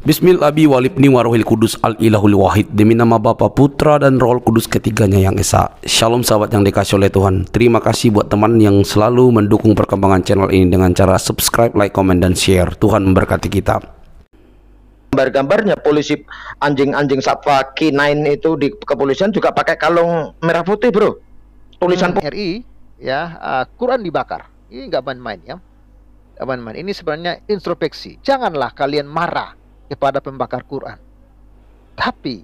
Bismillahi walibni warohil kudus al-ilahul wahid. Demi nama Bapa, Putra, dan Roh Kudus ketiganya yang esa. Shalom sahabat yang dikasih oleh Tuhan. Terima kasih buat teman yang selalu mendukung perkembangan channel ini dengan cara subscribe, like, komen, dan share. Tuhan memberkati kita. Gambar-gambarnya polisi anjing-anjing satwa K9 itu di kepolisian juga pakai kalung merah putih, bro. Tulisan RI ya, Quran dibakar. Ini nggak main-main ya. Nggak main-main. Ini sebenarnya introspeksi. Janganlah kalian marah kepada pembakar Quran. Tapi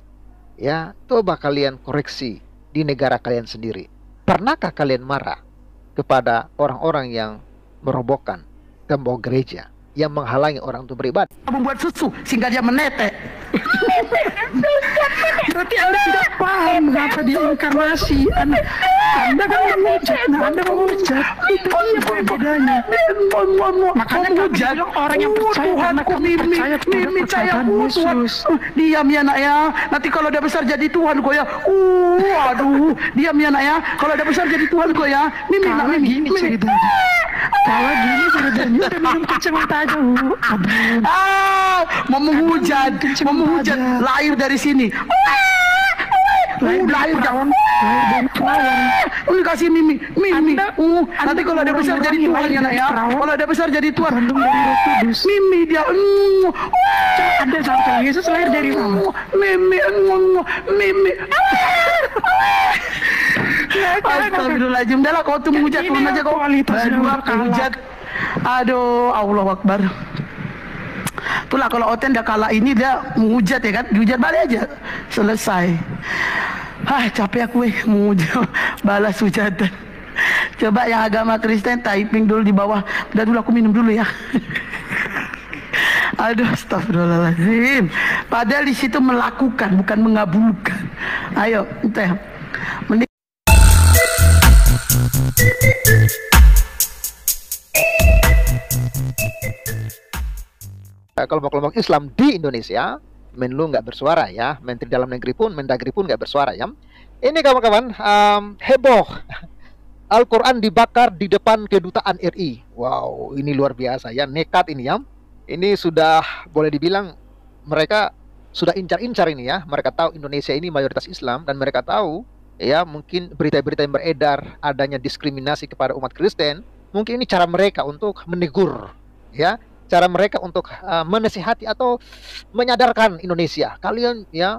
ya, coba kalian koreksi di negara kalian sendiri. Pernahkah kalian marah kepada orang-orang yang merobohkan tembok gereja, yang menghalangi orang untuk beribadah? Membuat susu sehingga dia menetek. Berarti Anda tidak paham mengapa dia inkarnasi. Anda kan menghujat. Anda menghujat. Itu bedanya. Makanya menghujat orang yang percaya karena kami percaya Yesus. Diam ya nak ya. Nanti kalau dia besar jadi Tuhan kok ya. Aduh. Diam ya nak ya. Kalau dia besar jadi Tuhan kok ya. Mimi nak Mimi. Kalau gini ceritanya udah minum kacamata aja. Mau menghujat, lahir dari sini. Lahir dari perawan. Kasih Mimi. Nanti kalau dia besar jadi Tuhan ya nak ya. Kalau dia besar jadi Tuhan. Mimi dia. Ada sampai Yesus lahir dari mana? Mimi. Astagfirullahaladzim. Dah lah, kau tuh menghujat, turun aja kau. Menghujat. Aduh, Allah Akbar. Itulah kalau Oten dah kalah ini, dia menghujat ya kan, dihujat balik aja, selesai. Capek aku menghujat, balas hujatan. Coba yang agama Kristen typing dulu di bawah. Udah dulu, aku minum dulu ya. Aduh, astagfirullahaladzim. Padahal di situ melakukan, bukan mengabulkan. Ayo, teh. Kelompok-kelompok Islam di Indonesia, Menlu nggak bersuara ya, Menteri Dalam Negeri pun, Mendagri pun nggak bersuara ya. Ini kawan-kawan, heboh, Al-Quran dibakar di depan kedutaan RI. Wow, ini luar biasa ya, nekat ini ya. Ini sudah boleh dibilang mereka sudah incar-incar ini ya. Mereka tahu Indonesia ini mayoritas Islam, dan mereka tahu ya, mungkin berita-berita yang beredar adanya diskriminasi kepada umat Kristen. Mungkin ini cara mereka untuk menegur ya, cara mereka untuk menasihati atau menyadarkan Indonesia. Kalian ya,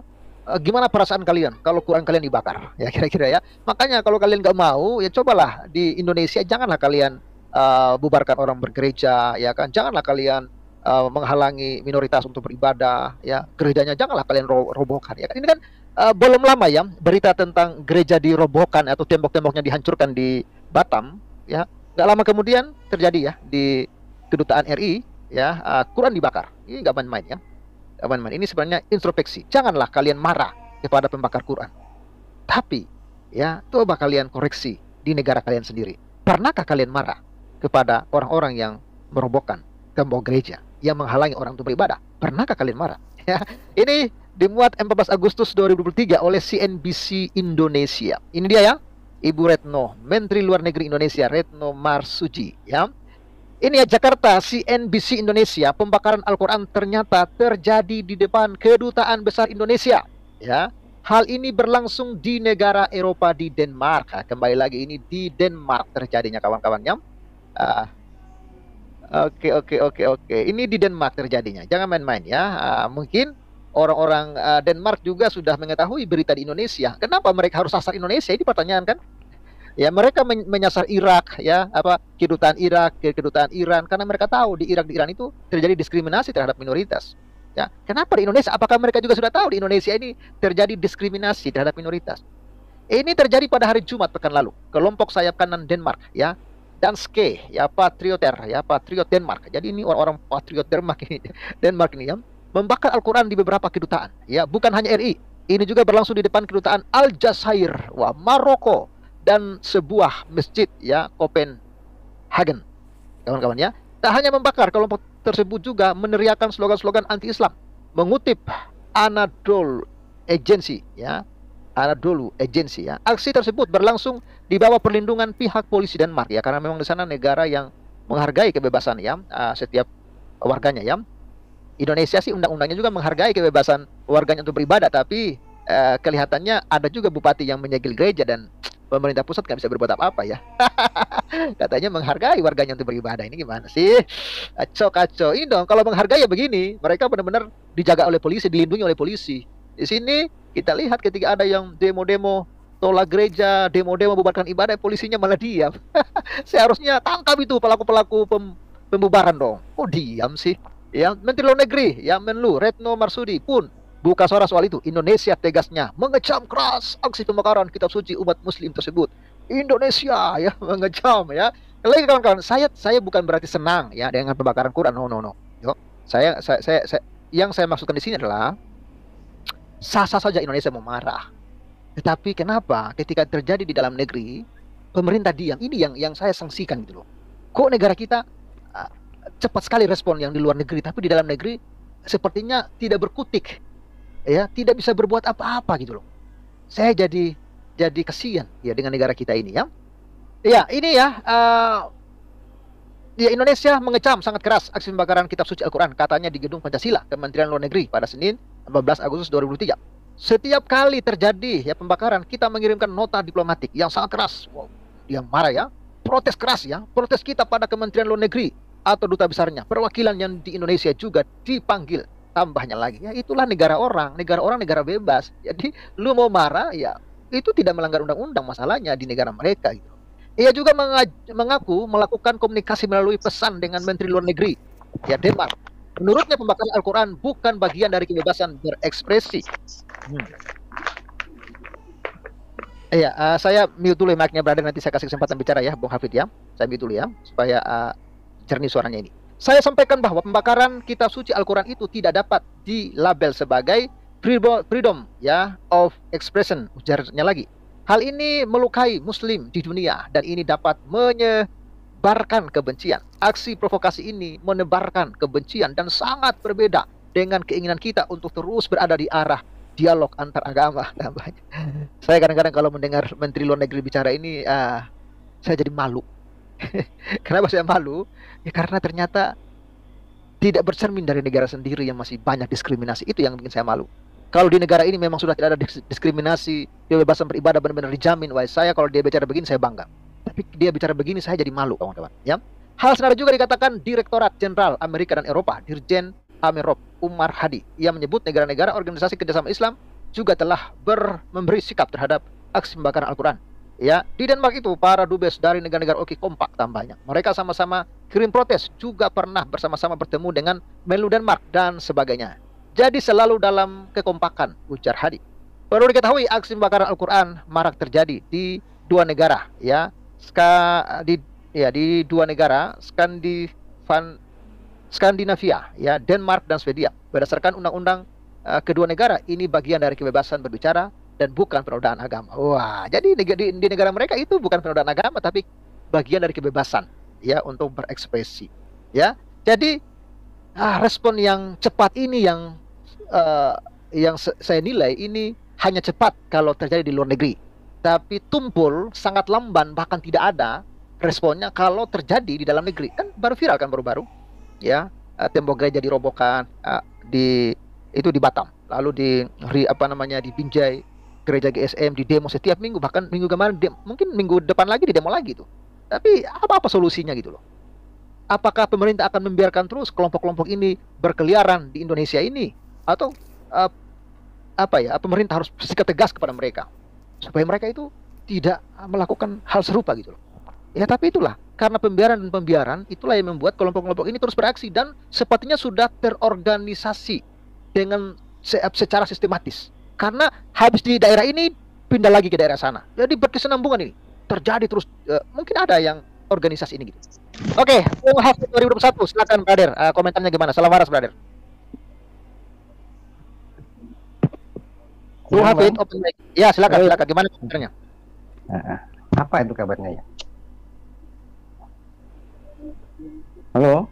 gimana perasaan kalian kalau Quran kalian dibakar ya, kira-kira ya. Makanya kalau kalian nggak mau ya, cobalah di Indonesia janganlah kalian bubarkan orang bergereja ya kan. Janganlah kalian menghalangi minoritas untuk beribadah ya. Gerejanya janganlah kalian robohkan ya kan. Ini kan belum lama ya berita tentang gereja dirobohkan atau tembok-temboknya dihancurkan di Batam ya. Nggak lama kemudian terjadi ya di kedutaan RI ya, Quran dibakar. Ini nggak main-main ya, nggak main-main. Ini sebenarnya introspeksi. Janganlah kalian marah kepada pembakar Quran. Tapi ya, coba kalian koreksi di negara kalian sendiri. Pernahkah kalian marah kepada orang-orang yang merobohkan tembok gereja, yang menghalangi orang untuk beribadah? Pernahkah kalian marah? Ya, ini dimuat 14 Agustus 2023 oleh CNBC Indonesia. Ini dia ya, Ibu Retno, Menteri Luar Negeri Indonesia, Retno Marsudi ya. Ini ya, Jakarta, CNBC Indonesia, pembakaran Al-Quran ternyata terjadi di depan kedutaan besar Indonesia ya. Hal ini berlangsung di negara Eropa, di Denmark. Kembali lagi, ini di Denmark terjadinya kawan-kawannya. Oke. Ini di Denmark terjadinya. Jangan main-main ya. Mungkin orang-orang Denmark juga sudah mengetahui berita di Indonesia. Kenapa mereka harus sasar Indonesia? Ini pertanyaan kan? Ya, mereka menyasar Irak ya, kedutaan Irak, kedutaan Iran, karena mereka tahu di Irak, di Iran itu terjadi diskriminasi terhadap minoritas. Ya, kenapa di Indonesia? Apakah mereka juga sudah tahu di Indonesia ini terjadi diskriminasi terhadap minoritas? Ini terjadi pada hari Jumat pekan lalu. Kelompok sayap kanan Denmark ya, Danske ya, Patriot Denmark. Jadi ini orang-orang Patriot Denmark ini, ya, membakar Al-Quran di beberapa kedutaan. Ya, bukan hanya RI. Ini juga berlangsung di depan kedutaan Aljazair, Maroko, dan sebuah masjid ya, Copenhagen. Kawan-kawan ya, tak hanya membakar, kelompok tersebut juga meneriakan slogan-slogan anti-Islam, mengutip Anadolu Agency ya. Aksi tersebut berlangsung di bawah perlindungan pihak polisi Denmark ya, karena memang di sana negara yang menghargai kebebasan ya, setiap warganya ya. Indonesia sih undang-undangnya juga menghargai kebebasan warganya untuk beribadah, tapi kelihatannya ada juga bupati yang menyegel gereja dan pemerintah pusat nggak bisa berbuat apa-apa ya. Katanya menghargai warganya untuk beribadah. Ini gimana sih? Kacau. Ini dong, kalau menghargai ya begini, mereka benar-benar dijaga oleh polisi, dilindungi oleh polisi. Di sini kita lihat ketika ada yang demo-demo tolak gereja, demo-demo bubarkan ibadah, polisinya malah diam. Seharusnya tangkap itu pelaku-pelaku pembubaran dong. Oh diam sih. Ya, Menteri Luar Negeri, ya Menlu Retno Marsudi pun buka suara soal itu. Indonesia tegasnya mengecam keras aksi pembakaran kitab suci umat muslim tersebut. Indonesia ya mengecam ya. Lagi kawan-kawan, saya bukan berarti senang ya dengan pembakaran Quran. No. Yo, saya yang saya maksudkan di sini adalah sah-sah saja Indonesia mau marah. Tetapi kenapa ketika terjadi di dalam negeri pemerintah diam? Ini yang saya sanksikan gitu loh. Kok negara kita cepat sekali respon yang di luar negeri, tapi di dalam negeri sepertinya tidak berkutik, ya, tidak bisa berbuat apa-apa gitu loh. Saya jadi kasihan ya dengan negara kita ini ya. Ya ini ya, ya Indonesia mengecam sangat keras aksi pembakaran kitab suci Al-Quran, katanya di Gedung Pancasila, Kementerian Luar Negeri pada Senin 14 Agustus 2023. Setiap kali terjadi ya pembakaran, kita mengirimkan nota diplomatik yang sangat keras. Wow, dia marah ya, protes keras ya, protes kita pada Kementerian Luar Negeri atau duta besarnya, perwakilan yang di Indonesia juga dipanggil. Tambahnya lagi, ya itulah negara orang negara bebas. Jadi lu mau marah ya itu tidak melanggar undang-undang, masalahnya di negara mereka gitu. Ia juga mengaku melakukan komunikasi melalui pesan dengan Menteri Luar Negeri ya Denmark. Menurutnya pembakaran Al-Quran bukan bagian dari kebebasan berekspresi. Saya mute dulu mic-nya brother, nanti saya kasih kesempatan bicara ya Bung Hafid ya. Saya mute dulu ya supaya jernih suaranya ini. Saya sampaikan bahwa pembakaran kitab suci Al-Quran itu tidak dapat dilabel sebagai freedom ya of expression, ujarnya lagi. Hal ini melukai muslim di dunia dan ini dapat menyebarkan kebencian. Aksi provokasi ini menebarkan kebencian dan sangat berbeda dengan keinginan kita untuk terus berada di arah dialog antar agama. Saya kadang-kadang kalau mendengar Menteri Luar Negeri bicara ini, saya jadi malu. Kenapa saya malu? Ya karena ternyata tidak bercermin dari negara sendiri yang masih banyak diskriminasi. Itu yang bikin saya malu. Kalau di negara ini memang sudah tidak ada diskriminasi, kebebasan beribadah benar-benar dijamin. Wah, saya kalau dia bicara begini saya bangga. Tapi dia bicara begini saya jadi malu, kawan-kawan. Ya. Hal senada juga dikatakan Direktorat Jenderal Amerika dan Eropa, Dirjen Amerop Umar Hadi. Ia menyebut negara-negara organisasi kerjasama Islam juga telah memberi sikap terhadap aksi pembakaran Al-Quran. Ya, di Denmark itu para dubes dari negara-negara oki kompak tambahnya. Mereka sama-sama kirim protes, juga pernah bersama-sama bertemu dengan Menlu Denmark dan sebagainya. Jadi selalu dalam kekompakan, ujar Hadi. Perlu diketahui aksi pembakaran Al-Quran marak terjadi di dua negara, ya, di dua negara Skandinavia, ya, Denmark dan Swedia. Berdasarkan undang-undang kedua negara, ini bagian dari kebebasan berbicara dan bukan penodaan agama. Wah, jadi di negara mereka itu bukan penodaan agama, tapi bagian dari kebebasan, ya, untuk berekspresi, ya. Jadi respon yang cepat ini yang saya nilai ini hanya cepat kalau terjadi di luar negeri, tapi tumpul sangat lamban bahkan tidak ada responnya kalau terjadi di dalam negeri. Kan baru viral kan baru-baru, ya, tembok gereja dirobohkan di Batam, lalu di Binjai gereja GSM di demo setiap minggu, bahkan minggu kemarin mungkin minggu depan lagi di demo lagi tuh. Tapi apa solusinya gitu loh? Apakah pemerintah akan membiarkan terus kelompok-kelompok ini berkeliaran di Indonesia ini, atau pemerintah harus bersikap tegas kepada mereka supaya mereka itu tidak melakukan hal serupa gitu loh. Ya tapi itulah, karena pembiaran itulah yang membuat kelompok-kelompok ini terus beraksi dan sepertinya sudah terorganisasi dengan secara sistematis. Karena habis di daerah ini pindah lagi ke daerah sana. Jadi berkesinambungan ini terjadi terus. Mungkin ada yang organisasi ini gitu. Oke, Bung Hafid 2021, silakan brother. Komentarnya gimana? Salam waras brother. Bung Hafid, open mic. Ya silakan. Gimana komentarnya? Apa itu kabarnya ya? Halo?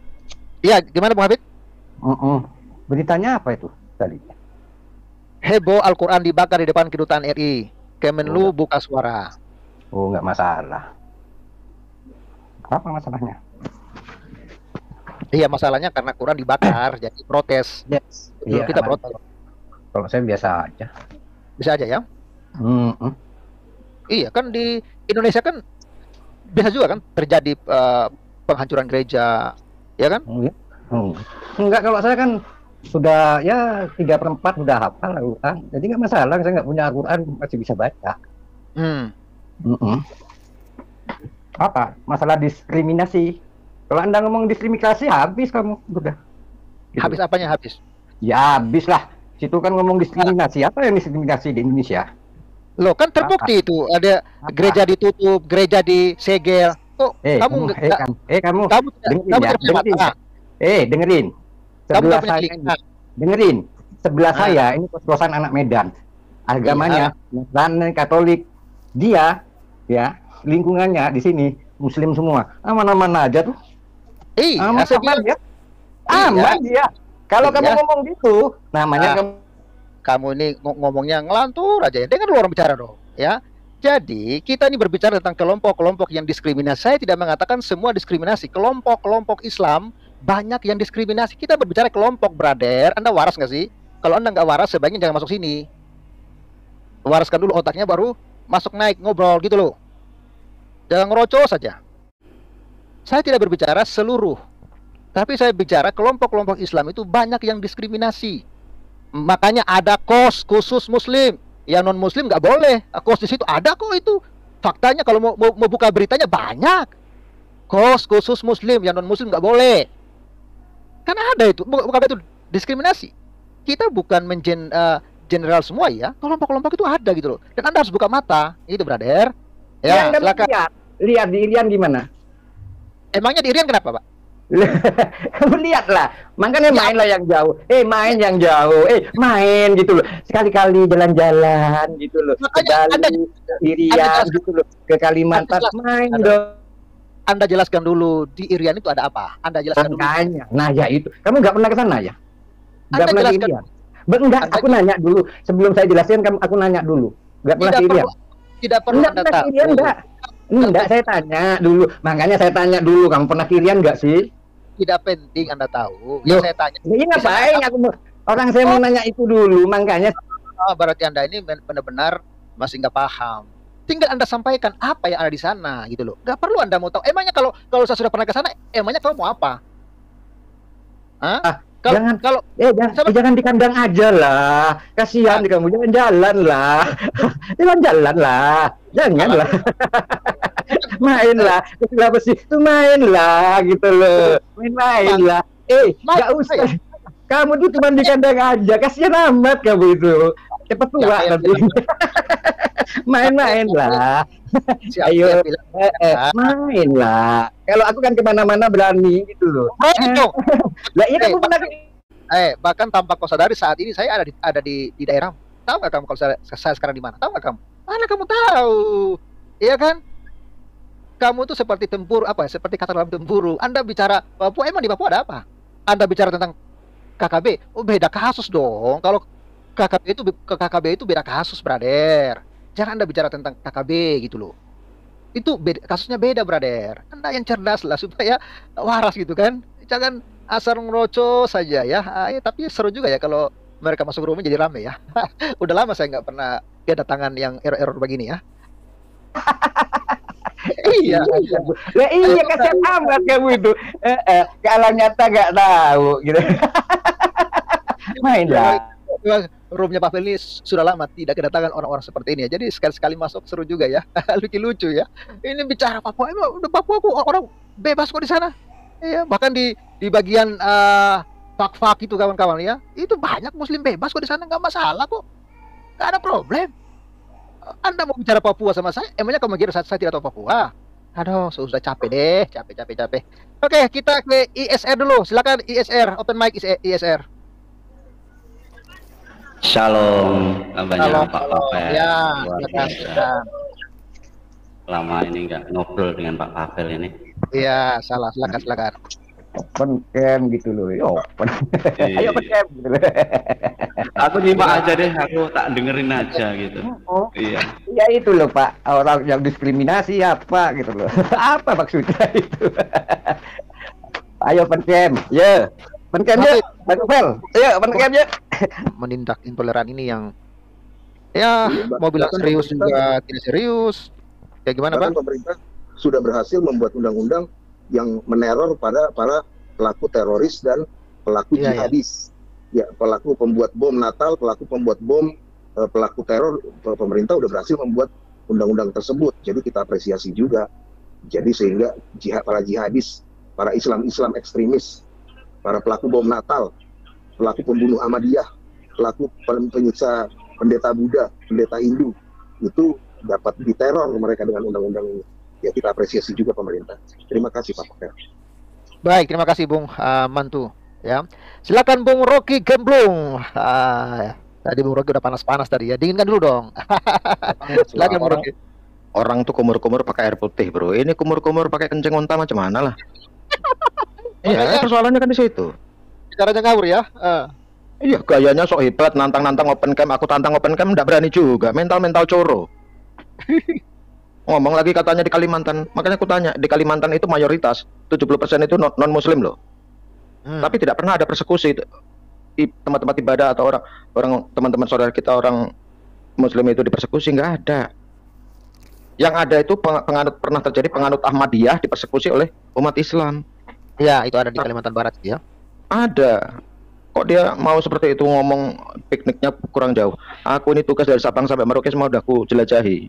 Iya, gimana Bung Hafid? Beritanya apa itu tadi? Heboh Al-Quran dibakar di depan kedutaan RI. Kemenlu buka suara. Oh, nggak masalah. Apa masalahnya? Iya, masalahnya karena Quran dibakar, jadi protes. Yes. Dulu Iya, kita kan. protes. Kalau saya biasa aja. Bisa aja ya. Mm-mm. Iya, kan di Indonesia kan biasa juga kan terjadi penghancuran gereja, ya kan? Iya. Enggak, kalau saya kan sudah ya 3/4 sudah hafal Al-Quran. Jadi nggak masalah, saya nggak punya Al-Quran masih bisa baca. Mm-mm. Apa? Masalah diskriminasi. Kalau Anda ngomong diskriminasi, habis kamu udah. Gitu. Habis apanya habis? Ya habis lah. Situ kan ngomong diskriminasi. Apa yang diskriminasi di Indonesia? Loh, kan terbukti itu ada gereja ditutup, gereja disegel. Kok kamu kamu dengerin kamu ya, dengerin. Dengerin. Kamu Sebelah nggak punya saya, telinga. dengerin. Sebelah saya ini kos-kosan anak Medan. Agamanya Nasrani, Katolik. Dia ya, lingkungannya di sini Muslim semua. Aman-aman aja tuh. Iya, saya bilang Aman dia. Aman dia. Kalau kamu ngomong gitu, namanya kamu ini ngomongnya ngelantur aja ya. Dengan orang bicara dong, ya. Jadi, kita ini berbicara tentang kelompok-kelompok yang diskriminasi. Saya tidak mengatakan semua diskriminasi. Kelompok-kelompok Islam banyak yang diskriminasi. Kita berbicara kelompok, brother. Anda waras nggak sih? Kalau Anda nggak waras, sebaiknya jangan masuk sini. Waraskan dulu otaknya, baru masuk naik ngobrol gitu loh. Jangan ngerocos saja. Saya tidak berbicara seluruh, tapi saya bicara kelompok-kelompok Islam itu banyak yang diskriminasi. Makanya ada kos khusus Muslim, yang non Muslim nggak boleh. Kos di situ ada kok itu. Faktanya kalau mau buka beritanya banyak. Kos khusus Muslim, yang non Muslim nggak boleh. Kan ada itu, bukan itu diskriminasi. Kita bukan general semua ya. Kelompok-kelompok itu ada gitu loh. Dan Anda harus buka mata, itu brother. Ya, silakan. Lihat di Irian gimana? Emangnya di Irian kenapa, Pak? Kamu lihatlah, makanya mainlah yang jauh. Main yang jauh. Main gitu loh. Sekali-kali jalan-jalan gitu loh. Ke Bali, ke Irian gitu loh. Ke Kalimantan, main dong. Anda jelaskan dulu di Irian itu ada apa? Anda jelaskan dulu. Nah ya itu. Kamu nggak pernah ke sana ya? Nggak pernah ke Irian? Enggak, aku nanya dulu. Sebelum saya jelasin, aku nanya dulu. Nggak pernah ke Irian? Tidak perlu Anda tahu. Enggak, saya tanya dulu. Makanya saya tanya dulu, kamu pernah ke Irian nggak sih? Tidak penting Anda tahu. Yang saya tanya. Ini ngapain? Orang saya mau nanya itu dulu, makanya. Berarti Anda ini benar-benar masih nggak paham. Tinggal Anda sampaikan apa yang ada di sana gitu loh. Nggak perlu Anda mau tahu. Emangnya kalau saya sudah pernah ke sana, emangnya kamu mau apa? Jangan di kandang aja lah. Kasihan di kamu, jalan-jalan lah. Jalan-jalan lah. Janganlah. Mainlah. Kenapa sih? Tuh mainlah gitu loh. Main lah. Enggak usah. Kamu tuh cuma di kandang aja. Kasihan amat kamu itu. Cepat tua nanti. Main-main lah. Ayo, main lah. Kalau aku kan kemana-mana berani gitu loh. Lah iya kamu pernah bahkan tanpa kau sadari saat ini saya ada di daerah. Tahu nggak kamu kalau saya sekarang di mana? Tahu nggak kamu? Mana kamu tahu? Iya kan? Kamu tuh seperti tempur seperti kata dalam tempuru. Anda bicara Papua, emang di Papua ada apa? Anda bicara tentang KKB, beda kasus dong. Kalau KKB itu beda kasus, brother. Jangan Anda bicara tentang KKB gitu loh. Itu kasusnya beda, brother. Anda yang cerdas lah supaya waras gitu kan. Jangan asal ngerocos saja ya. Tapi seru juga ya kalau mereka masuk rumah jadi rame ya. Udah lama saya nggak pernah kedatangan yang error begini ya. Iya. Lah iya, kasihan amat kamu itu. Kalau nyata nggak tahu gitu. Main lah. Roomnya Pak Fel ini sudah lama tidak kedatangan orang-orang seperti ini ya. Jadi sekali-sekali masuk seru juga ya. Lucu-lucu ya. Ini bicara Papua, emang udah Papua kok orang bebas kok di sana. Iya, bahkan di bagian fak-fak itu kawan-kawan ya. Itu banyak Muslim bebas kok di sana, nggak masalah kok. Nggak ada problem. Anda mau bicara Papua sama saya, emangnya kamu kira saya tidak tahu Papua? Aduh, sudah capek deh, capek. Oke, kita ke ISR dulu. Silakan ISR, open mic ISR. Shalom, kabarnya Pak Pavel. Ya, lama ini nggak ngobrol dengan Pak Pavel ini. Iya, silakan. Open cam gitu loh. Open. Ayo open cam gitu loh. Aku nyimak aja deh, aku tak dengerin aja gitu. Iya. Ya itu loh Pak, orang yang diskriminasi apa gitu loh. Apa maksudnya itu? Ayo pencam. Ya. Pencam ya. Bang Novel. Ayo pencam ya. Menindak intoleran ini yang ya mau bilang serius juga tidak serius. Kayak gimana, Bang? Pemerintah sudah berhasil membuat undang-undang yang meneror pada para pelaku teroris dan pelaku jihadis. Ya, pelaku pembuat bom Natal, pelaku pembuat bom, pelaku teror. Pemerintah sudah berhasil membuat undang-undang tersebut. Jadi kita apresiasi juga. Jadi sehingga para jihadis, para Islam ekstremis, para pelaku bom Natal, pelaku pembunuh Ahmadiyah, pelaku penyiksa pendeta Buddha, pendeta Hindu, itu dapat diteror mereka dengan undang-undang ini. Ya kita apresiasi juga pemerintah. Terima kasih Pak Poker. Baik, terima kasih Bung Mantu. Ya, silakan Bung Rocky Gemblung. Tadi Bung Rocky udah panas-panas tadi ya, dinginkan dulu dong. Silakan Bung Rocky. Orang tuh kumur-kumur pakai air putih, bro. Ini kumur-kumur pakai kencing unta macam mana lah? Iya, persoalannya kan di situ. Caranya ngawur ya. Iya, gayanya sok hebat, nantang-nantang open cam. Aku tantang open cam, nggak berani juga. Mental-mental coro. Ngomong lagi katanya di Kalimantan. Makanya aku tanya, di Kalimantan itu mayoritas 70% itu non-muslim loh. Tapi tidak pernah ada persekusi di tempat-tempat ibadah atau orang teman-teman saudara kita orang muslim itu dipersekusi, nggak ada. Yang ada itu pernah terjadi penganut Ahmadiyah dipersekusi oleh umat Islam. Ya, itu ada di Kalimantan Barat ya. Ada. Kok dia mau seperti itu ngomong pikniknya kurang jauh. Aku ini tugas dari Sabang sampai Merauke semua udah aku jelajahi.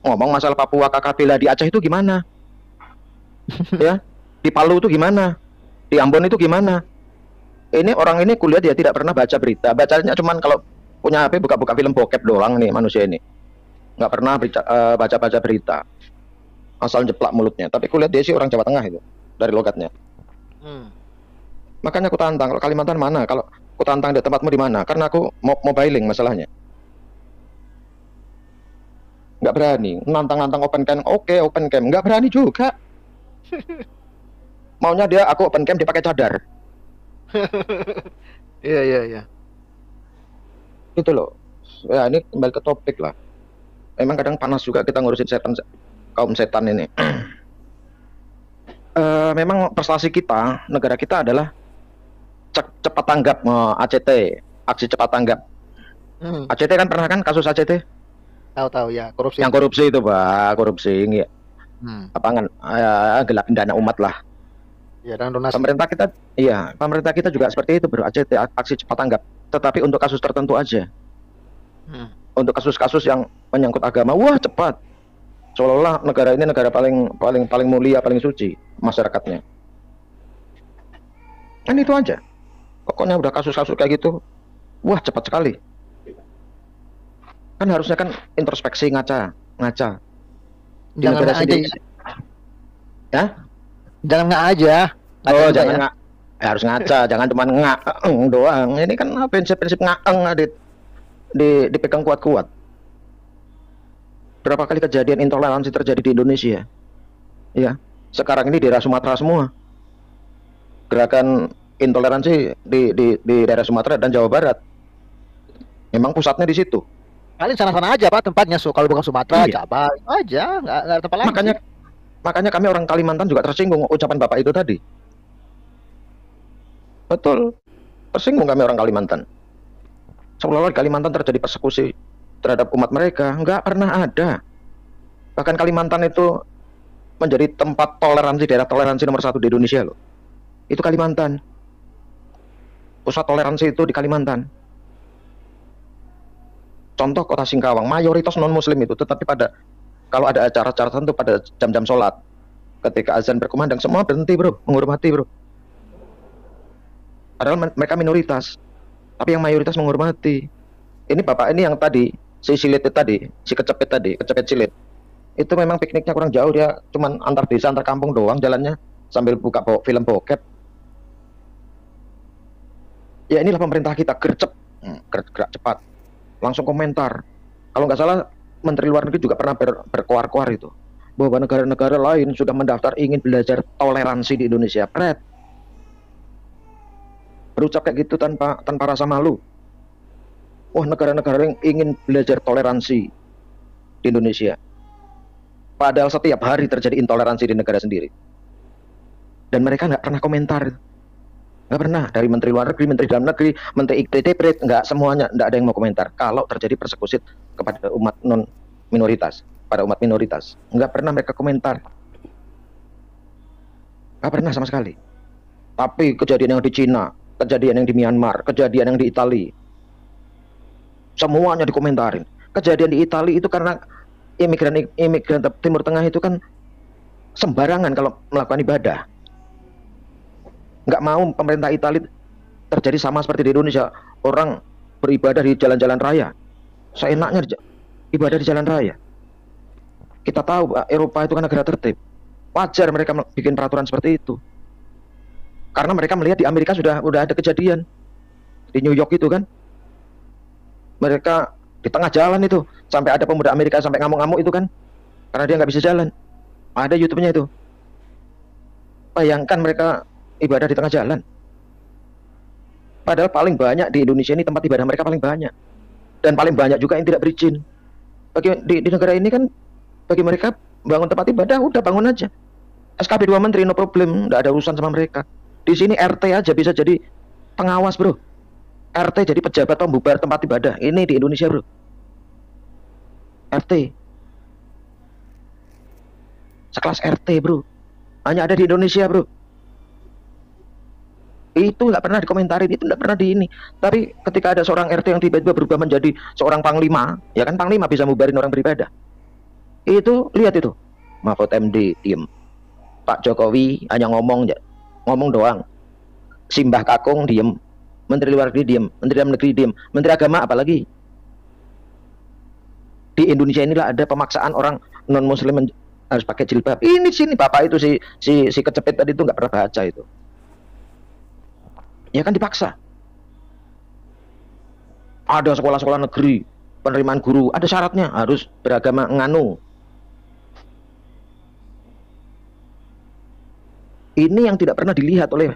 Ngomong masalah Papua KKP lah di Aceh itu gimana? Ya, di Palu itu gimana? Di Ambon itu gimana? Ini orang ini kuliah dia tidak pernah baca berita. Bacanya cuman kalau punya HP buka-buka film bokep doang nih manusia ini. Nggak pernah baca-baca berita. Asal jeplak mulutnya. Tapi kuliah dia sih orang Jawa Tengah itu dari logatnya. Makanya aku tantang, kalau Kalimantan mana? Kalau aku tantang di tempatmu di mana? Karena aku mobiling masalahnya. Nggak berani. Nantang-nantang open cam, oke open cam. Nggak berani juga. Maunya dia, aku open cam, dia pakai cadar. Iya. Gitu loh. Ya ini kembali ke topik lah. Memang kadang panas juga kita ngurusin kaum setan ini. Memang prestasi kita, negara kita adalah cepat tanggap ACT, aksi cepat tanggap. ACT kan pernah kan kasus ACT? Tahu ya, korupsi. Yang korupsi itu Pak, korupsi ya. Gelapin dana umat lah. Ya, dan donasi. Pemerintah kita juga seperti itu bro, ACT, aksi cepat tanggap. Tetapi untuk kasus tertentu aja. Untuk kasus-kasus yang menyangkut agama, wah cepat. Seolah-olah negara ini negara paling mulia, paling suci masyarakatnya. Kan itu aja. Pokoknya udah kasus-kasus kayak gitu, wah cepat sekali. Kan harusnya kan introspeksi ngaca. Di Jangan negara aja sendiri. Ya? Jangan nggak aja. Oh, jangan ya? Harus ngaca, jangan cuma doang. Ini kan prinsip-prinsip dipegang kuat-kuat. Berapa kali kejadian intoleransi terjadi di Indonesia? Ya, sekarang ini di daerah Sumatera semua. Gerakan intoleransi di daerah Sumatera dan Jawa Barat. Memang pusatnya di situ. Paling sana-sana aja Pak tempatnya, kalau bukan Sumatera, Jabar aja, nggak tempat lain. Makanya kami orang Kalimantan juga tersinggung ucapan Bapak itu tadi. Betul, tersinggung kami orang Kalimantan. Seolah-olah di Kalimantan terjadi persekusi terhadap umat mereka, nggak pernah ada. Bahkan Kalimantan itu menjadi tempat toleransi, daerah toleransi nomor 1 di Indonesia loh. Itu Kalimantan. Pusat toleransi itu di Kalimantan. Contoh kota Singkawang, mayoritas non-muslim itu, tetapi kalau ada acara-acara tertentu pada jam-jam sholat, ketika azan berkumandang, semua berhenti bro, menghormati bro. Padahal mereka minoritas, tapi yang mayoritas menghormati. Ini bapak ini yang tadi, si silit tadi, si kecepet silit, itu memang pikniknya kurang jauh, dia cuman antar desa, antar kampung doang jalannya, sambil buka film bokep. Ya inilah pemerintah kita, gerak cepat. Langsung komentar. Kalau nggak salah Menteri Luar Negeri juga pernah berkoar-koar itu bahwa negara-negara lain sudah mendaftar ingin belajar toleransi di Indonesia. Berucap kayak gitu tanpa rasa malu. Wah, negara-negara yang ingin belajar toleransi di Indonesia. Padahal setiap hari terjadi intoleransi di negara sendiri. Dan mereka nggak pernah komentar. Nggak pernah. Dari Menteri Luar Negeri, Menteri Dalam Negeri, Menteri ITT, nggak semuanya, nggak ada yang mau komentar. Kalau terjadi persekusi kepada umat non-minoritas, pada umat minoritas. Nggak pernah mereka komentar. Nggak pernah sama sekali. Tapi kejadian yang di Cina, kejadian yang di Myanmar, kejadian yang di Italia, semuanya dikomentarin. Kejadian di Italia itu karena imigran Timur Tengah itu kan sembarangan kalau melakukan ibadah. Nggak mau pemerintah Italia terjadi sama seperti di Indonesia, orang beribadah di jalan-jalan raya, seenaknya ibadah di jalan raya. Kita tahu Eropa itu kan negara tertib, wajar mereka bikin peraturan seperti itu, karena mereka melihat di Amerika sudah ada kejadian di New York itu kan, mereka di tengah jalan itu sampai ada pemuda Amerika sampai ngamuk-ngamuk itu kan, karena dia nggak bisa jalan. Ada YouTube-nya itu. Bayangkan mereka ibadah di tengah jalan. Padahal paling banyak di Indonesia ini tempat ibadah mereka paling banyak. Dan paling banyak juga yang tidak berizin. Di negara ini kan bagi mereka bangun tempat ibadah udah bangun aja. SKB 2 menteri no problem, nggak ada urusan sama mereka. Di sini RT aja bisa jadi pengawas, bro. RT jadi pejabat pembubar tempat ibadah. Ini di Indonesia, bro. RT. Sekelas RT, bro. Hanya ada di Indonesia, bro. Itu nggak pernah dikomentarin, itu nggak pernah di ini. Tapi ketika ada seorang RT yang tiba-tiba berubah menjadi seorang panglima, ya kan panglima bisa mubarin orang beribadah. Itu lihat itu, Mahfud MD diem, Pak Jokowi hanya ngomong doang, Simbah Kakung diem, Menteri Luar Negeri diem, Menteri Dalam Negeri diem, Menteri Agama apalagi. Di Indonesia inilah ada pemaksaan orang non Muslim harus pakai jilbab. Ini sini bapak itu si kecepet tadi itu nggak pernah baca itu. Ya kan dipaksa. Ada sekolah-sekolah negeri, penerimaan guru, ada syaratnya harus beragama nganu. Ini yang tidak pernah dilihat oleh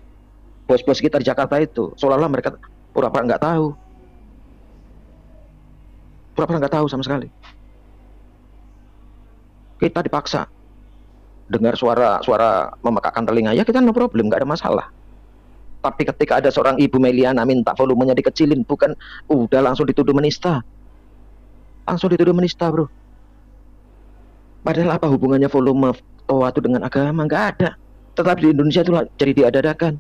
bos-bos kita di Jakarta itu. Seolah-olah mereka pura-pura nggak tahu. Pura-pura nggak tahu sama sekali. Kita dipaksa dengar suara memekakkan telinga, ya kita no problem, nggak ada masalah. Tapi ketika ada seorang Ibu Meliana minta volumenya dikecilin, bukan udah langsung dituduh menista. Langsung dituduh menista, bro. Padahal apa hubungannya volume toa itu dengan agama? Nggak ada. Tetapi di Indonesia itu jadi diadakan.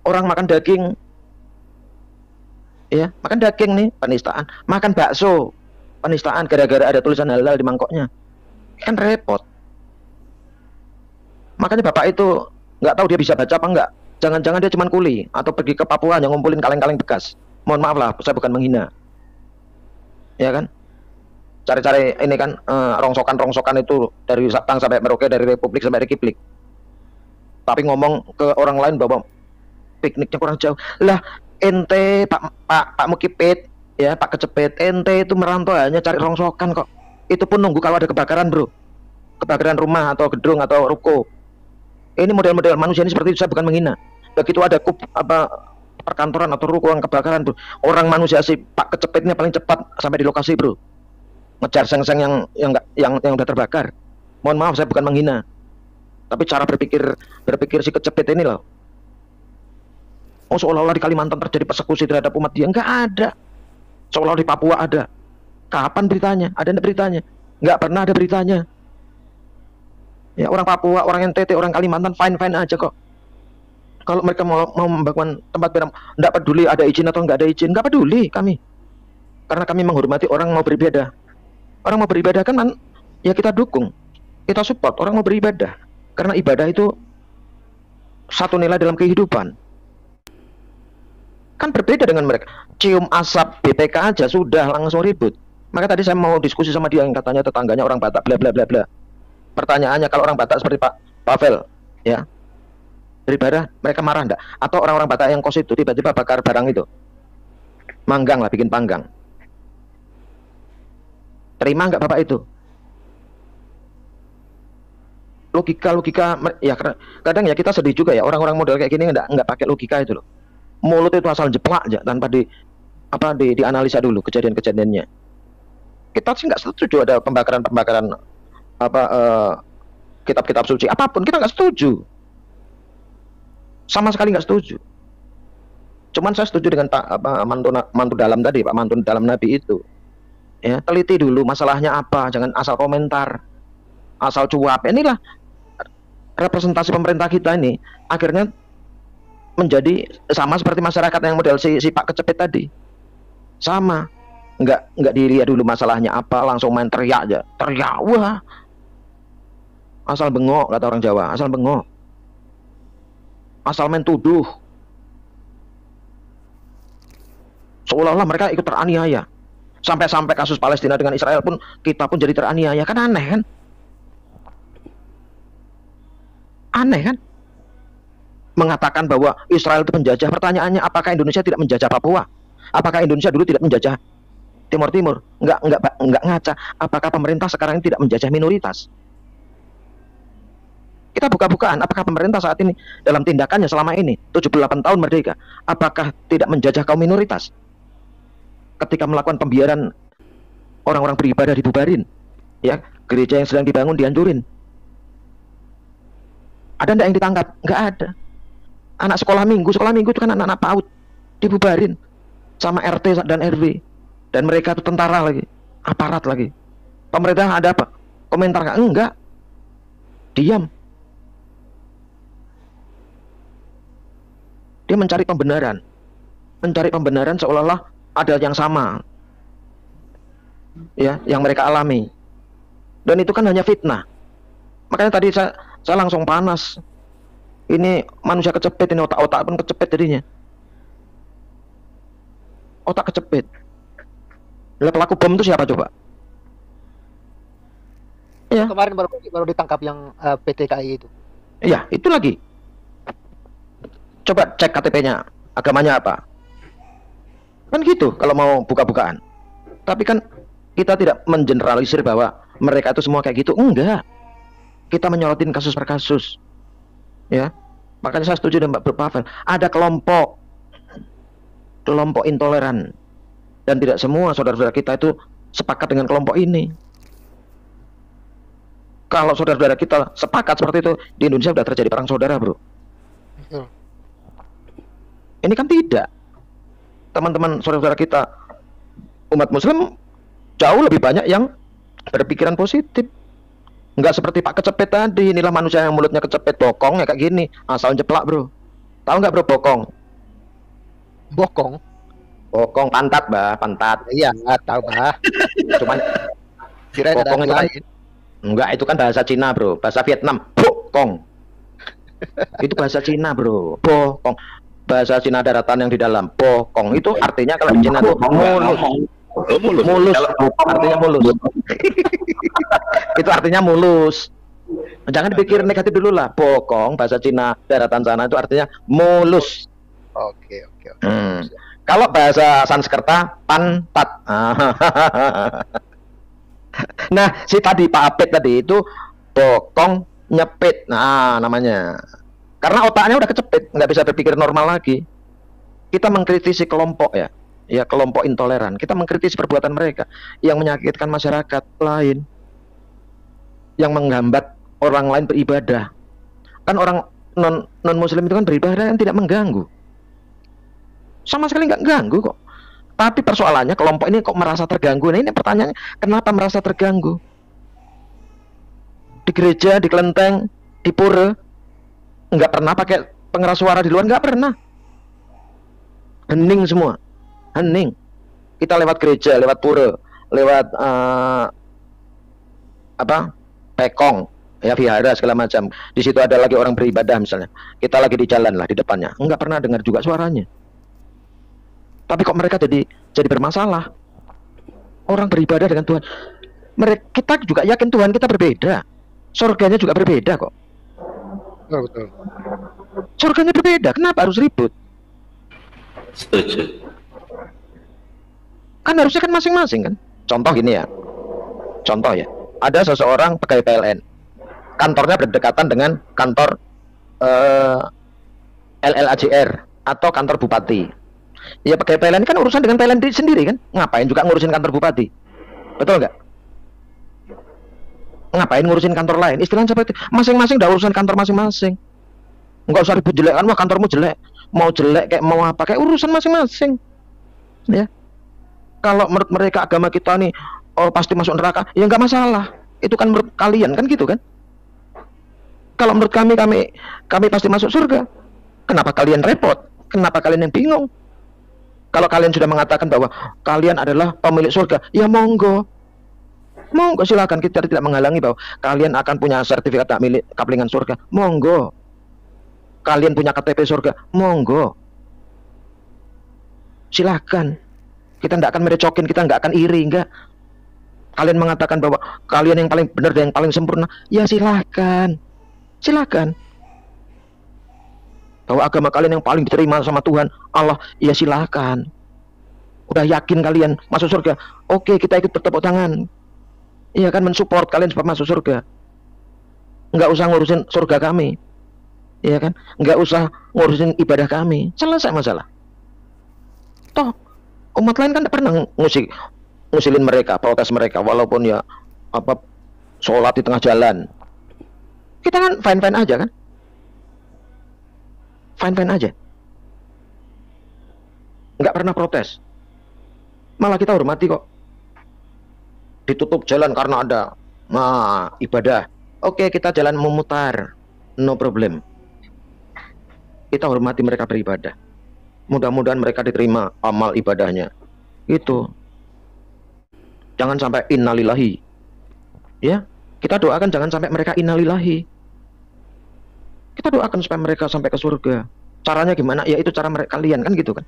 Orang makan daging, ya makan daging nih penistaan. Makan bakso penistaan gara-gara ada tulisan halal di mangkoknya. Kan repot. Makanya bapak itu nggak tahu dia bisa baca apa enggak. Jangan-jangan dia cuma kuli atau pergi ke Papua hanya ngumpulin kaleng-kaleng bekas. Mohon maaf lah, saya bukan menghina. Ya kan? Cari-cari ini kan rongsokan-rongsokan itu dari Sabang sampai Merauke, dari Republik sampai Republik. Tapi ngomong ke orang lain bahwa pikniknya kurang jauh. Lah, ente Pak Mukipit, ya Pak Kecepet, ente itu merantau hanya cari rongsokan kok. Itu pun nunggu kalau ada kebakaran, bro. Kebakaran rumah atau gedung atau ruko. Ini model-model manusia ini seperti itu, saya bukan menghina. Begitu ada perkantoran atau ruko yang kebakaran, bro, orang manusia si Pak Kecepetnya paling cepat sampai di lokasi, bro. Ngejar seng-seng yang udah terbakar. Mohon maaf, saya bukan menghina. Tapi cara berpikir si Kecepet ini loh. Oh, seolah-olah di Kalimantan terjadi persekusi terhadap umat dia, nggak ada. Seolah-olah di Papua ada. Kapan beritanya? Ada beritanya? Nggak pernah ada beritanya. Ya, orang Papua, orang NTT, orang Kalimantan fine-fine aja kok. Kalau mereka mau membangun tempat beribadah, nggak peduli ada izin atau nggak ada izin, nggak peduli kami. Karena kami menghormati orang mau beribadah. Orang mau beribadah kan ya kita dukung, kita support orang mau beribadah. Karena ibadah itu satu nilai dalam kehidupan. Kan berbeda dengan mereka. Cium asap BPK aja sudah langsung ribut. Maka tadi saya mau diskusi sama dia yang katanya tetangganya orang Batak, bla bla bla bla. Pertanyaannya, kalau orang Batak seperti Pak Pavel, ya, beribadah, mereka marah enggak? Atau orang-orang Batak yang kos itu tiba-tiba bakar barang itu, manggang lah, bikin panggang, terima enggak bapak itu? Logika, ya kadang ya kita sedih juga ya, orang-orang model kayak gini enggak pakai logika itu loh. Mulut itu asal jeplak aja tanpa dianalisa dulu kejadian-kejadiannya. Kita sih nggak setuju ada pembakaran kitab-kitab suci apapun, kita nggak setuju. Sama sekali nggak setuju. Cuman saya setuju dengan Pak mantu dalam tadi, Pak mantu dalam Nabi itu. Ya, teliti dulu masalahnya apa, jangan asal komentar, asal cuap. Inilah representasi pemerintah kita ini akhirnya menjadi sama seperti masyarakat yang model si Pak Kecepet tadi. Sama. Nggak dilihat dulu masalahnya apa, langsung main teriak aja. Teriak, wah. Asal bengok, kata orang Jawa, asal bengok. Asal main tuduh. Seolah-olah mereka ikut teraniaya. Sampai-sampai kasus Palestina dengan Israel pun, kita pun jadi teraniaya. Kan aneh kan? Aneh kan? Mengatakan bahwa Israel itu penjajah. Pertanyaannya, apakah Indonesia tidak menjajah Papua? Apakah Indonesia dulu tidak menjajah Timur Timur? Enggak ngaca. Apakah pemerintah sekarang ini tidak menjajah minoritas? Kita buka-bukaan, apakah pemerintah saat ini dalam tindakannya selama ini 78 tahun merdeka, apakah tidak menjajah kaum minoritas? Ketika melakukan pembiaran orang-orang beribadah dibubarin, ya, gereja yang sedang dibangun dihancurin. Ada enggak yang ditangkap? Enggak ada. Anak sekolah minggu itu kan anak-anak PAUD dibubarin sama RT dan RW, dan mereka itu tentara lagi, aparat lagi. Pemerintah ada apa? Komentar nggak? Enggak. Diam. Dia mencari pembenaran seolah-olah ada yang sama, ya, yang mereka alami, dan itu kan hanya fitnah. Makanya tadi saya langsung panas. Ini manusia kecepet, ini otak pun kecepet jadinya. Otak kecepet. Lah pelaku bom itu siapa coba? Ya. Kemarin baru ditangkap yang PTKI itu. Iya, itu lagi. Coba cek KTP-nya, agamanya apa. Kan gitu kalau mau buka-bukaan. Tapi kan kita tidak mengeneralisir bahwa mereka itu semua kayak gitu. Enggak. Kita menyorotin kasus per kasus. Ya. Makanya saya setuju dengan Mbak Pavel. Ada kelompok intoleran. Dan tidak semua saudara-saudara kita itu sepakat dengan kelompok ini. Kalau saudara-saudara kita sepakat seperti itu, di Indonesia sudah terjadi perang saudara, bro. Ini kan tidak. Teman-teman saudara-saudara kita umat muslim jauh lebih banyak yang berpikiran positif. Nggak seperti Pak Kecepet tadi. Inilah manusia yang mulutnya kecepet, bokong ya kayak gini, asal jeplak, bro. Tahu nggak, bro, bokong? Bokong pantat, bah, pantat. Iya, nggak tahu, bah. Cuman Kirain bokong itu kan, enggak, itu kan bahasa Cina, bro. Bahasa Vietnam, bokong. Itu bahasa Cina, bro. Bokong. Bahasa Cina daratan yang di dalam, bokong. Itu artinya kalau di Cina itu mulus. Artinya mulus. Itu artinya mulus. Jangan dipikir negatif dulu lah. Bokong, bahasa Cina daratan sana itu artinya mulus. Oke. Kalau bahasa Sanskerta, pantat. Nah, si tadi Pak Apit tadi itu bokong nyepit. Nah, namanya. Karena otaknya udah kecepit, nggak bisa berpikir normal lagi. Kita mengkritisi kelompok ya, kelompok intoleran. Kita mengkritisi perbuatan mereka yang menyakitkan masyarakat lain, yang menghambat orang lain beribadah. Kan orang non Muslim itu kan beribadah yang tidak mengganggu, sama sekali nggak ganggu kok. Tapi persoalannya kelompok ini kok merasa terganggu. Nah, ini pertanyaannya, kenapa merasa terganggu? Di gereja, di kelenteng, di pura, nggak pernah pakai pengeras suara di luar, nggak pernah. Hening semua, hening. Kita lewat gereja, lewat pura, lewat pekong, ya, vihara segala macam. Di situ ada lagi orang beribadah misalnya. Kita lagi di jalan lah di depannya, nggak pernah dengar juga suaranya. Tapi kok mereka jadi bermasalah? Orang beribadah dengan Tuhan. Kita juga yakin Tuhan kita berbeda. Surganya juga berbeda kok. Betul. Surganya berbeda, kenapa harus ribut? Setuju. Kan harusnya kan masing-masing kan. Contoh gini ya. Contoh ya. Ada seseorang pegawai PLN. Kantornya berdekatan dengan kantor LLAJR atau kantor bupati. Ya, pegawai PLN kan urusan dengan PLN sendiri kan. Ngapain juga ngurusin kantor bupati? Betul nggak? Ngapain ngurusin kantor lain? Istilahnya seperti itu. Masing-masing udah urusan kantor masing-masing. Nggak usah ribut jelek kan, wah kantormu jelek, mau jelek kayak mau apa kayak urusan masing-masing. Ya. Kalau menurut mereka agama kita nih oh pasti masuk neraka, ya nggak masalah. Itu kan menurut kalian kan gitu kan. Kalau menurut kami pasti masuk surga. Kenapa kalian repot? Kenapa kalian yang bingung? Kalau kalian sudah mengatakan bahwa kalian adalah pemilik surga, ya monggo. Monggo silakan, kita tidak menghalangi bahwa kalian akan punya sertifikat hak milik kaplingan surga. Monggo. Kalian punya KTP surga. Monggo. Silakan. Kita tidak akan merecokin, kita nggak akan iri, enggak. Kalian mengatakan bahwa kalian yang paling benar dan yang paling sempurna, ya silakan. Silakan. Bahwa agama kalian yang paling diterima sama Tuhan Allah, ya silakan. Udah yakin kalian masuk surga, oke kita ikut bertepuk tangan. Iya kan, mensupport kalian supaya masuk surga. Nggak usah ngurusin surga kami. Iya kan, nggak usah ngurusin ibadah kami. Selesai masalah. Toh umat lain kan tidak pernah ngusilin mereka, protes mereka, walaupun ya apa sholat di tengah jalan. Kita kan fine-fine aja kan. Fine-fine aja, nggak pernah protes, malah kita hormati kok. Ditutup jalan karena ada ibadah, oke kita jalan memutar, no problem. Kita hormati mereka beribadah, mudah-mudahan mereka diterima amal ibadahnya. Itu jangan sampai innalillahi, ya kita doakan jangan sampai mereka innalillahi. Kita doakan supaya mereka sampai ke surga. Caranya gimana? Ya itu cara mereka kalian kan gitu kan.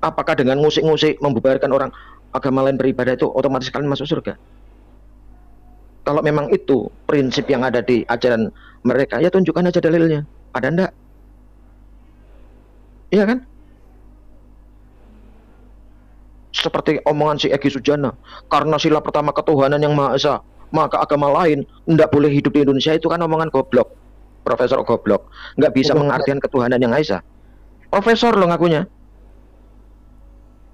Apakah dengan ngusik-ngusik membubarkan orang agama lain beribadah itu otomatis kalian masuk surga? Kalau memang itu prinsip yang ada di ajaran mereka, ya tunjukkan aja dalilnya. Ada ndak? Iya kan? Seperti omongan si Egy Sujana, karena sila pertama ketuhanan yang Maha Esa, maka agama lain tidak boleh hidup di Indonesia. Itu kan omongan goblok, profesor goblok, nggak bisa mengartikan ketuhanan yang Esa. Profesor lo ngakunya,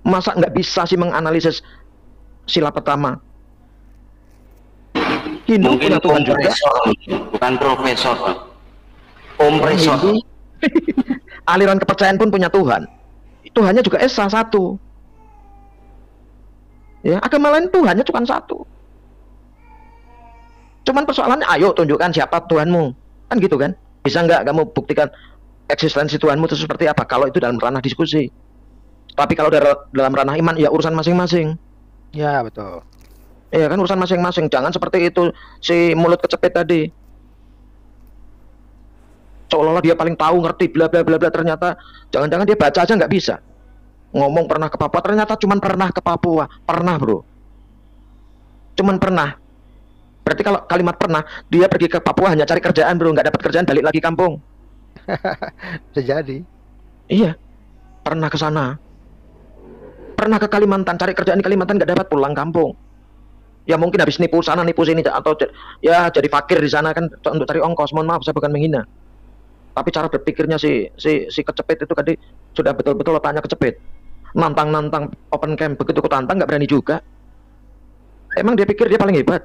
masa nggak bisa sih menganalisis sila pertama? Hindu Mungkin punya Tuhan juga, bukan profesor, kompresor. Aliran kepercayaan pun punya Tuhan. Tuhannya juga Esa satu. Ya, agama lain Tuhannya cuma satu. Cuman persoalannya, ayo tunjukkan siapa Tuhanmu. Kan gitu kan? Bisa nggak kamu buktikan eksistensi Tuhanmu itu seperti apa? Kalau itu dalam ranah diskusi. Tapi kalau dalam ranah iman, ya urusan masing-masing. Ya, betul. Iya kan, urusan masing-masing. Jangan seperti itu si mulut kecepit tadi. Seolah-olah dia paling tahu, ngerti, bla bla bla bla. Ternyata jangan-jangan dia baca aja nggak bisa. Ngomong pernah ke Papua, ternyata cuman pernah ke Papua. Pernah bro. Cuman pernah. Berarti kalau kalimat pernah, dia pergi ke Papua hanya cari kerjaan bro, nggak dapat kerjaan, balik lagi kampung. Bisa jadi. Iya, pernah ke sana. Pernah ke Kalimantan, cari kerjaan di Kalimantan, nggak dapat, pulang kampung. Ya mungkin habis nipu sana, nipu sini, atau ya jadi fakir di sana kan untuk cari ongkos. Mohon maaf, saya bukan menghina. Tapi cara berpikirnya si kecepit itu tadi sudah betul-betul otaknya kecepit. Nantang-nantang open camp, begitu ku tantang nggak berani juga. Emang dia pikir dia paling hebat?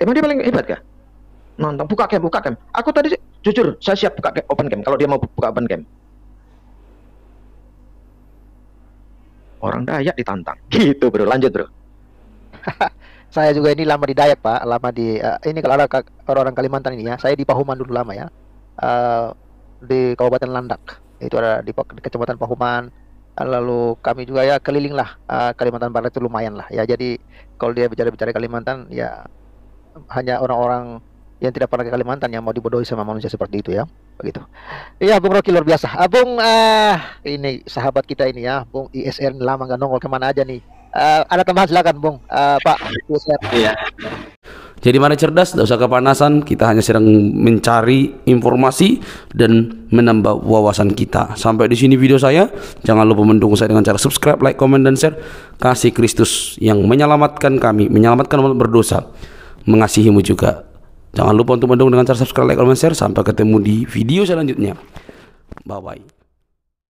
Emang dia paling hebat kah? Nantang, buka camp. Aku tadi jujur, saya siap buka open camp kalau dia mau buka open camp. Orang Dayak ditantang. Gitu bro, lanjut bro. Saya juga ini lama di Dayak Pak, lama di ini kalau ada orang-orang Kalimantan ini ya, saya di Pahuman dulu lama ya, di Kabupaten Landak, itu ada di Kecamatan Pahuman. Lalu kami juga ya keliling lah Kalimantan Barat itu lumayan lah ya. Jadi kalau dia bicara Kalimantan ya hanya orang-orang yang tidak pernah ke Kalimantan yang mau dibodohi sama manusia seperti itu ya, begitu. Iya Bung Rocky luar biasa. Bung ini sahabat kita ini ya, Bung ISR lama nggak nongol, kemana aja nih? Ada tambahan silakan Bung Pak ISR. Iya. Jadi mari cerdas, tidak usah kepanasan. Kita hanya sedang mencari informasi dan menambah wawasan kita. Sampai di sini video saya. Jangan lupa mendukung saya dengan cara subscribe, like, komen, dan share. Kasih Kristus yang menyelamatkan kami, menyelamatkan umat berdosa, mengasihimu juga. Jangan lupa untuk mendukung dengan cara subscribe, like, comment, share. Sampai ketemu di video selanjutnya. Bye bye.